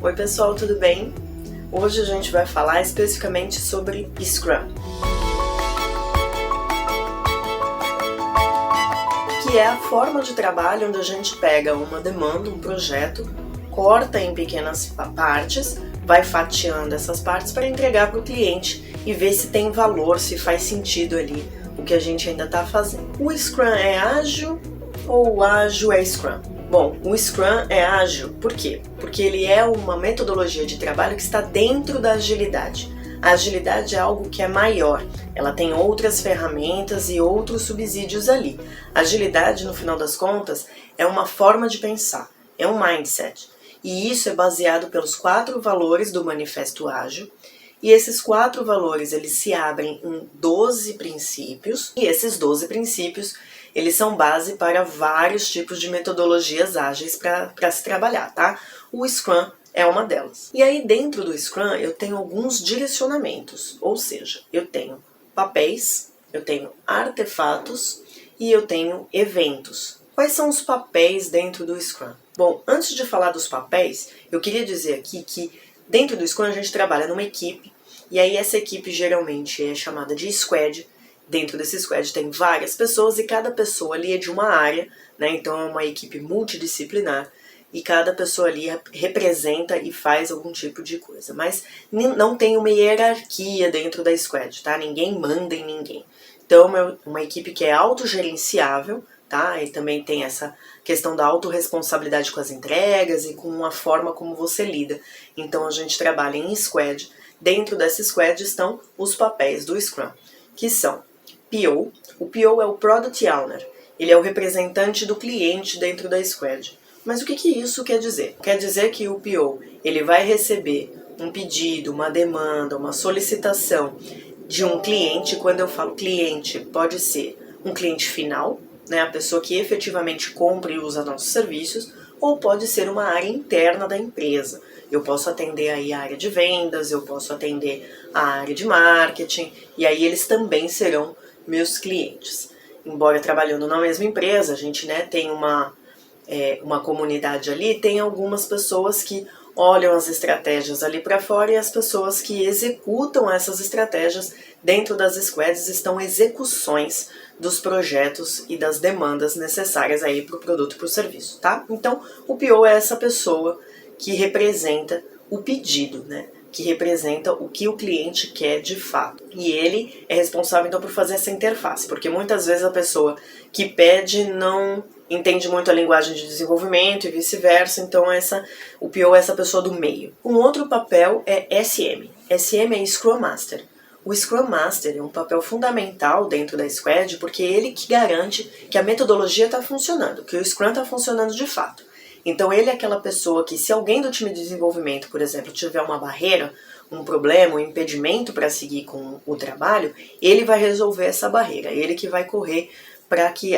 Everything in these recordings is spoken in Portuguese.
Oi pessoal, tudo bem? Hoje a gente vai falar especificamente sobre Scrum, que é a forma de trabalho onde a gente pega uma demanda, um projeto, corta em pequenas partes, vai fatiando essas partes para entregar para o cliente e ver se tem valor, se faz sentido ali o que a gente ainda está fazendo. O Scrum é ágil ou o ágil é Scrum? Bom, o Scrum é ágil, por quê? Porque ele é uma metodologia de trabalho que está dentro da agilidade. A agilidade é algo que é maior, ela tem outras ferramentas e outros subsídios ali. A agilidade, no final das contas, é uma forma de pensar, é um mindset. E isso é baseado pelos 4 valores do Manifesto Ágil. E esses 4 valores, eles se abrem em 12 princípios. E esses 12 princípios, eles são base para vários tipos de metodologias ágeis para se trabalhar, tá? O Scrum é uma delas. E aí dentro do Scrum eu tenho alguns direcionamentos, ou seja, eu tenho papéis, eu tenho artefatos e eu tenho eventos. Quais são os papéis dentro do Scrum? Bom, antes de falar dos papéis, eu queria dizer aqui que dentro do Scrum a gente trabalha numa equipe, e aí essa equipe geralmente é chamada de squad. Dentro desse squad tem várias pessoas e cada pessoa ali é de uma área, né? Então é uma equipe multidisciplinar e cada pessoa ali representa e faz algum tipo de coisa. Mas não tem uma hierarquia dentro da squad, tá? Ninguém manda em ninguém. Então é uma equipe que é autogerenciável, tá? E também tem essa questão da autorresponsabilidade com as entregas e com a forma como você lida. Então a gente trabalha em squad. Dentro dessa squad estão os papéis do Scrum, que são PO. O PO é o Product Owner. Ele é o representante do cliente dentro da squad. Mas o que isso quer dizer? Quer dizer que o PO ele vai receber um pedido, uma demanda, uma solicitação de um cliente. Quando eu falo cliente, pode ser um cliente final, né, a pessoa que efetivamente compra e usa nossos serviços, ou pode ser uma área interna da empresa. Eu posso atender aí a área de vendas, eu posso atender a área de marketing, e aí eles também serão meus clientes. Embora trabalhando na mesma empresa, a gente, né, tem uma comunidade ali, tem algumas pessoas que olham as estratégias ali para fora e as pessoas que executam essas estratégias dentro das squads estão execuções dos projetos e das demandas necessárias aí para o produto e para o serviço, tá? Então, o PO é essa pessoa que representa o pedido, né? Que representa o que o cliente quer de fato. E ele é responsável então por fazer essa interface, porque muitas vezes a pessoa que pede não entende muito a linguagem de desenvolvimento e vice-versa, então o PO é essa pessoa do meio. Um outro papel é SM. SM é Scrum Master. O Scrum Master é um papel fundamental dentro da Squad porque é ele que garante que a metodologia está funcionando, que o Scrum está funcionando de fato. Então ele é aquela pessoa que, se alguém do time de desenvolvimento, por exemplo, tiver uma barreira, um problema, um impedimento para seguir com o trabalho, ele vai resolver essa barreira, ele que vai correr para que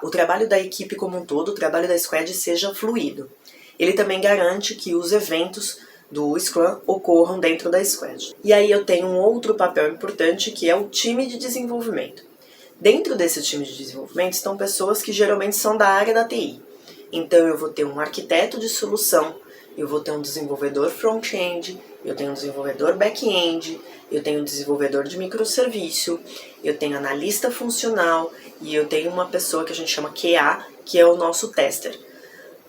o trabalho da equipe como um todo, o trabalho da Squad seja fluido. Ele também garante que os eventos do Scrum ocorram dentro da Squad. E aí eu tenho um outro papel importante que é o time de desenvolvimento. Dentro desse time de desenvolvimento estão pessoas que geralmente são da área da TI. Então eu vou ter um arquiteto de solução, eu vou ter um desenvolvedor front-end, eu tenho um desenvolvedor back-end, eu tenho um desenvolvedor de microserviço, eu tenho analista funcional e eu tenho uma pessoa que a gente chama QA, que é o nosso tester.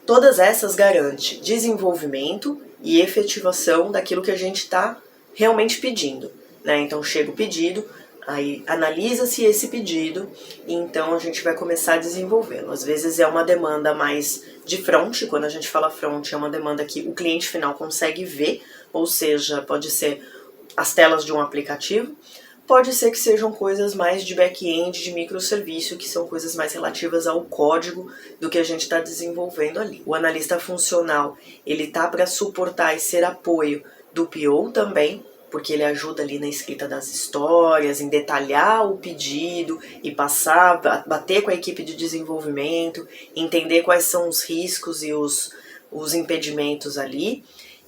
Todas essas garantem desenvolvimento e efetivação daquilo que a gente está realmente pedindo, né? Então chega o pedido, aí analisa-se esse pedido e então a gente vai começar a desenvolvê-lo. Às vezes é uma demanda mais de front, quando a gente fala front é uma demanda que o cliente final consegue ver, ou seja, pode ser as telas de um aplicativo, pode ser que sejam coisas mais de back-end, de microserviço, que são coisas mais relativas ao código do que a gente está desenvolvendo ali. O analista funcional, ele está para suportar e ser apoio do PO também, porque ele ajuda ali na escrita das histórias, em detalhar o pedido e passar, bater com a equipe de desenvolvimento, entender quais são os riscos e os impedimentos ali.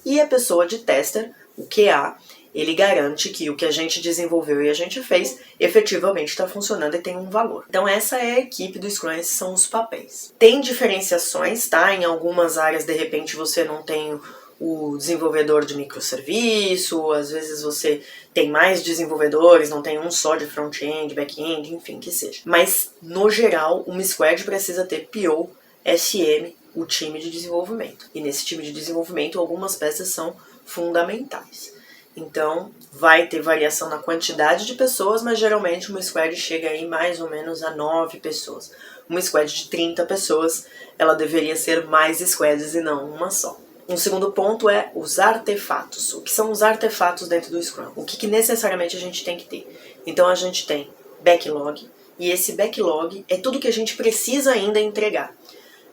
E a pessoa de tester, o QA, ele garante que o que a gente desenvolveu e a gente fez efetivamente está funcionando e tem um valor. Então essa é a equipe do Scrum, esses são os papéis. Tem diferenciações, tá? Em algumas áreas, de repente, você não tem o desenvolvedor de microserviço, às vezes você tem mais desenvolvedores, não tem um só de front-end, back-end, enfim, que seja. Mas, no geral, uma squad precisa ter PO, SM, o time de desenvolvimento. E nesse time de desenvolvimento, algumas peças são fundamentais. Então, vai ter variação na quantidade de pessoas, mas geralmente uma squad chega aí mais ou menos a 9 pessoas. Uma squad de 30 pessoas, ela deveria ser mais squads e não uma só. Um segundo ponto é os artefatos. O que são os artefatos dentro do Scrum? O que necessariamente a gente tem que ter? Então a gente tem backlog, e esse backlog é tudo que a gente precisa ainda entregar.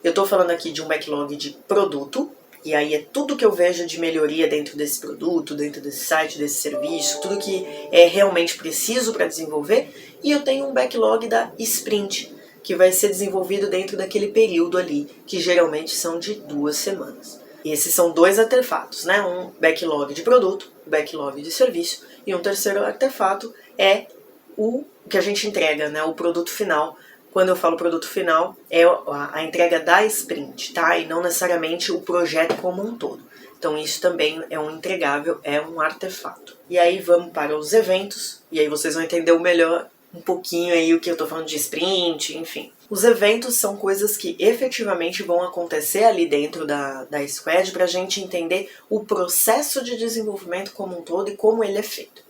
Eu estou falando aqui de um backlog de produto, e aí é tudo que eu vejo de melhoria dentro desse produto, dentro desse site, desse serviço, tudo que é realmente preciso para desenvolver. E eu tenho um backlog da sprint, que vai ser desenvolvido dentro daquele período ali, que geralmente são de 2 semanas. E esses são 2 artefatos, né? Um backlog de produto, backlog de serviço, e um terceiro artefato é o que a gente entrega, né? O produto final. Quando eu falo produto final, é a entrega da sprint, tá? E não necessariamente o projeto como um todo. Então isso também é um entregável, é um artefato. E aí vamos para os eventos, e aí vocês vão entender melhor um pouquinho aí o que eu tô falando de sprint, enfim. Os eventos são coisas que efetivamente vão acontecer ali dentro da squad para a gente entender o processo de desenvolvimento como um todo e como ele é feito.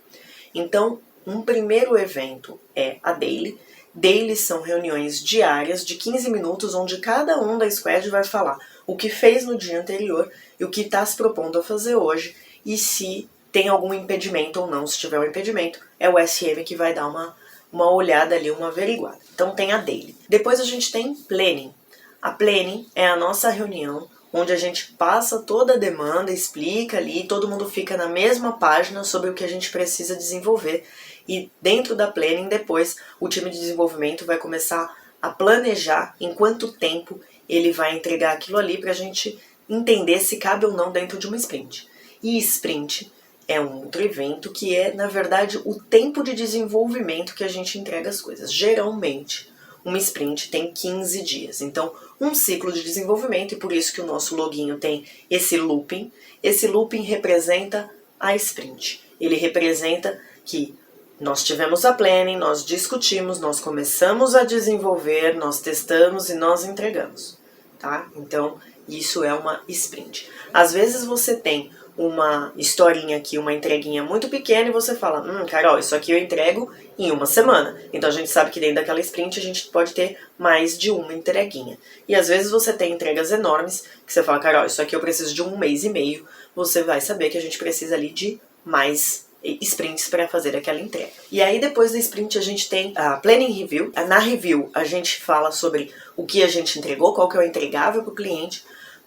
Então, um primeiro evento é a daily. Dailies são reuniões diárias de 15 minutos, onde cada um da squad vai falar o que fez no dia anterior e o que está se propondo a fazer hoje, e se tem algum impedimento ou não. Se tiver um impedimento, é o SM que vai dar uma olhada ali, uma averiguada. Então tem a daily. Depois a gente tem planning. A planning é a nossa reunião onde a gente passa toda a demanda, explica ali, todo mundo fica na mesma página sobre o que a gente precisa desenvolver. E dentro da planning, depois, o time de desenvolvimento vai começar a planejar em quanto tempo ele vai entregar aquilo ali para a gente entender se cabe ou não dentro de uma sprint. E sprint é um outro evento que é, na verdade, o tempo de desenvolvimento que a gente entrega as coisas. Geralmente, uma sprint tem 15 dias. Então, um ciclo de desenvolvimento, e por isso que o nosso loginho tem esse looping. Esse looping representa a sprint. Ele representa que nós tivemos a planning, nós discutimos, nós começamos a desenvolver, nós testamos e nós entregamos. Tá? Então, isso é uma sprint. Às vezes você tem uma historinha aqui, uma entreguinha muito pequena e você fala, Carol, isso aqui eu entrego em 1 semana. Então a gente sabe que dentro daquela sprint a gente pode ter mais de uma entreguinha. E às vezes você tem entregas enormes que você fala, Carol, isso aqui eu preciso de 1 mês e meio. Você vai saber que a gente precisa ali de mais sprints para fazer aquela entrega. E aí depois da sprint a gente tem a planning review. Na review a gente fala sobre o que a gente entregou, qual que é o entregável para o cliente.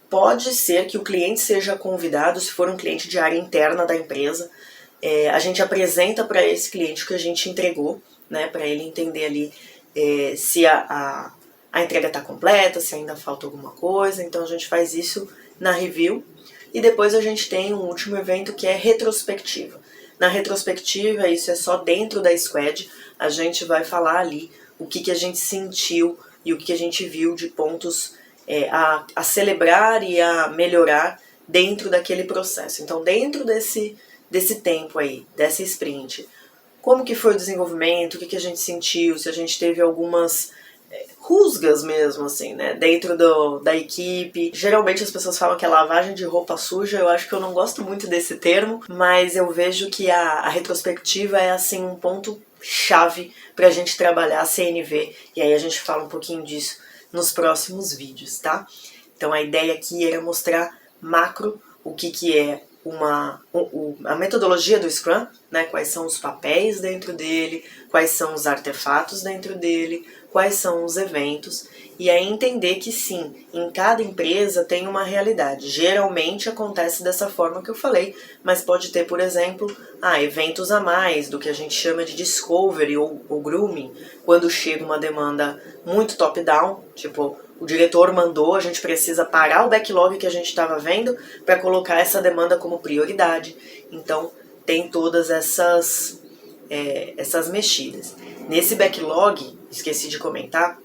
Pode ser que o cliente seja convidado, se for um cliente de área interna da empresa, a gente apresenta para esse cliente o que a gente entregou, né, para ele entender ali se a entrega está completa, se ainda falta alguma coisa. Então a gente faz isso na review. E depois a gente tem um último evento que é retrospectiva. Na retrospectiva, isso é só dentro da squad, a gente vai falar ali o que a gente sentiu e o que a gente viu de pontos a celebrar e a melhorar dentro daquele processo. Então, dentro desse tempo aí, dessa sprint, como que foi o desenvolvimento, o que a gente sentiu, se a gente teve algumas rusgas mesmo, assim, né, dentro da equipe. Geralmente as pessoas falam que é lavagem de roupa suja. Eu acho que eu não gosto muito desse termo, mas eu vejo que a retrospectiva é, assim, um ponto chave pra gente trabalhar a CNV, e aí a gente fala um pouquinho disso nos próximos vídeos, tá? Então a ideia aqui era mostrar macro o que é a metodologia do Scrum, né? Quais são os papéis dentro dele, quais são os artefatos dentro dele, quais são os eventos, e aí entender que sim, em cada empresa tem uma realidade. Geralmente acontece dessa forma que eu falei, mas pode ter, por exemplo, eventos a mais do que a gente chama de discovery ou grooming, quando chega uma demanda muito top-down, tipo, o diretor mandou, a gente precisa parar o backlog que a gente estava vendo para colocar essa demanda como prioridade. Então, tem todas essas mexidas. Nesse backlog, esqueci de comentar,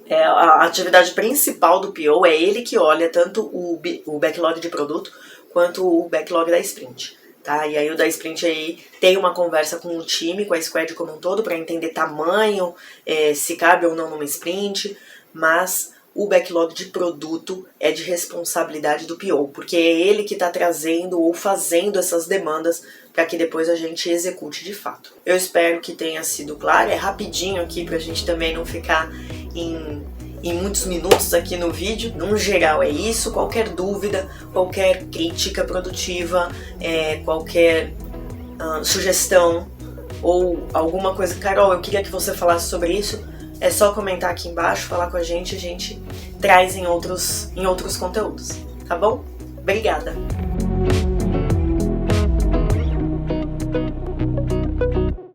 a atividade principal do PO é ele que olha tanto o backlog de produto quanto o backlog da sprint. Tá? E aí o da sprint aí tem uma conversa com o time, com a squad como um todo, para entender tamanho, se cabe ou não numa sprint, mas o backlog de produto é de responsabilidade do PO, porque é ele que está trazendo ou fazendo essas demandas para que depois a gente execute de fato. Eu espero que tenha sido claro, é rapidinho aqui para a gente também não ficar em muitos minutos aqui no vídeo. No geral é isso. Qualquer dúvida, qualquer crítica produtiva, qualquer sugestão ou alguma coisa, Carol, eu queria que você falasse sobre isso, é só comentar aqui embaixo, falar com a gente traz em outros conteúdos, tá bom? Obrigada!